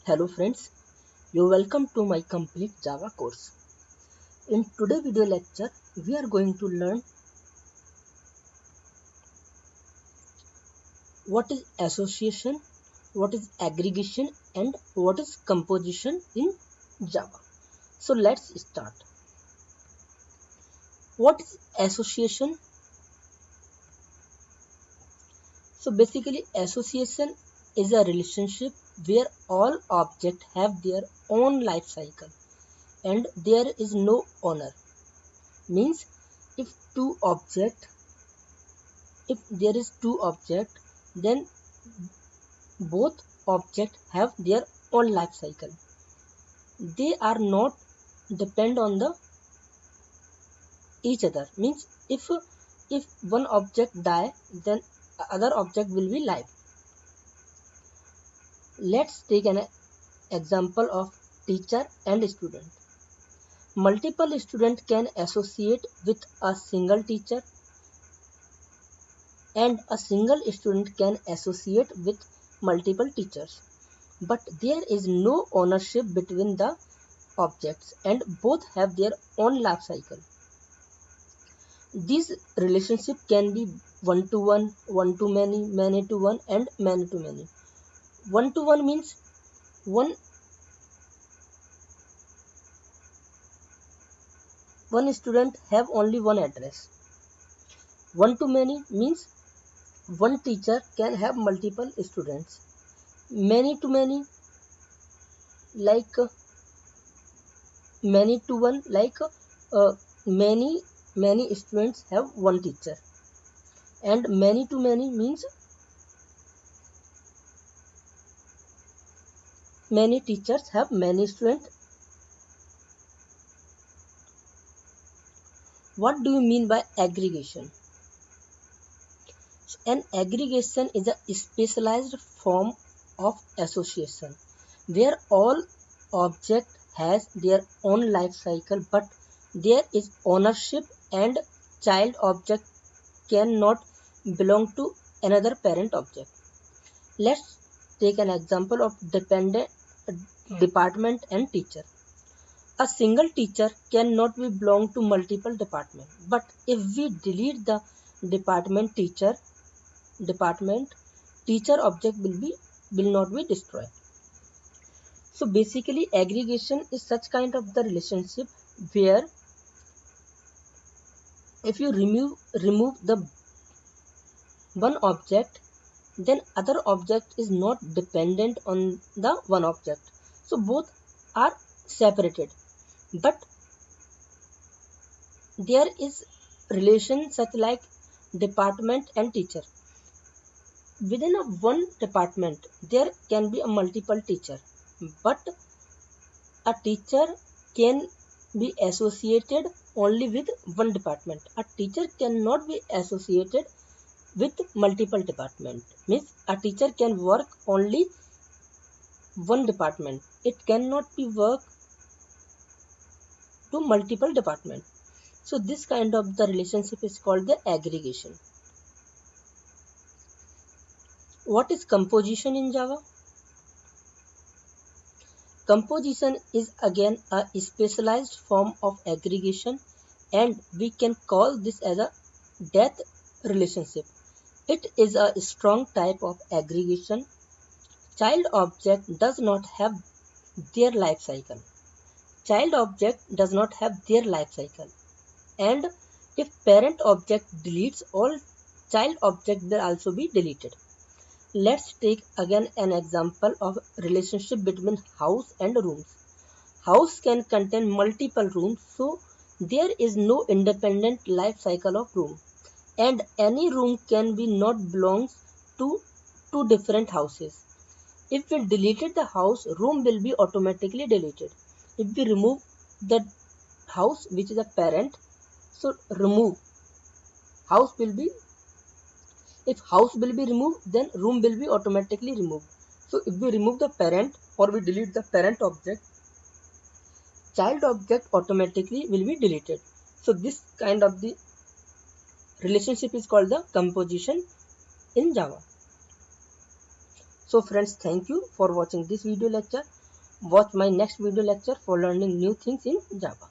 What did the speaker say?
Hello friends, you welcome to my complete Java course. In today's video lecture, we are going to learn what is association, what is aggregation and what is composition in Java. So let's start. What is association? So basically association is a relationship where all objects have their own life cycle and there is no owner. Means if there is two object, then both objects have their own life cycle. They are not depend on the each other. Means if one object die, then other object will be live. Let's take an example of teacher and student. Multiple students can associate with a single teacher and a single student can associate with multiple teachers, but there is no ownership between the objects and both have their own life cycle. This relationship can be one to one, one to many, many to one and many to many. One to one means one student have only one address. One to many means one teacher can have multiple students. Many to many, like many to one, like many students have one teacher. And many to many means many teachers have many students. What do you mean by aggregation? An aggregation is a specialized form of association where all object has their own life cycle, but there is ownership and child object cannot belong to another parent object. Let's take an example of department and teacher. A single teacher cannot be belong to multiple departments, but if we delete the department teacher object will not be destroyed. So basically aggregation is such kind of the relationship where if you remove the one object, then other object is not dependent on the one object. So both are separated, but there is relation such like department and teacher. Within a one department there can be a multiple teacher, but a teacher can be associated only with one department. A teacher cannot be associated with multiple department. Means a teacher can work only one department. It cannot be work to multiple department. So this kind of the relationship is called the aggregation. What is composition in Java? Composition is again a specialized form of aggregation and we can call this as a death relationship. It is a strong type of aggregation. Child object does not have their life cycle. Child object does not have their life cycle. And if parent object deletes, all child object will also be deleted. Let's take again an example of relationship between house and rooms. House can contain multiple rooms, so there is no independent life cycle of room. And any room can be not belongs to two different houses. If we deleted the house, room will be automatically deleted. If we remove the house which is a parent, so remove house will be, if house will be removed, then room will be automatically removed. So if we remove the parent or we delete the parent object, child object automatically will be deleted. So this kind of the relationship is called the composition in Java. So friends, thank you for watching this video lecture. Watch my next video lecture for learning new things in Java.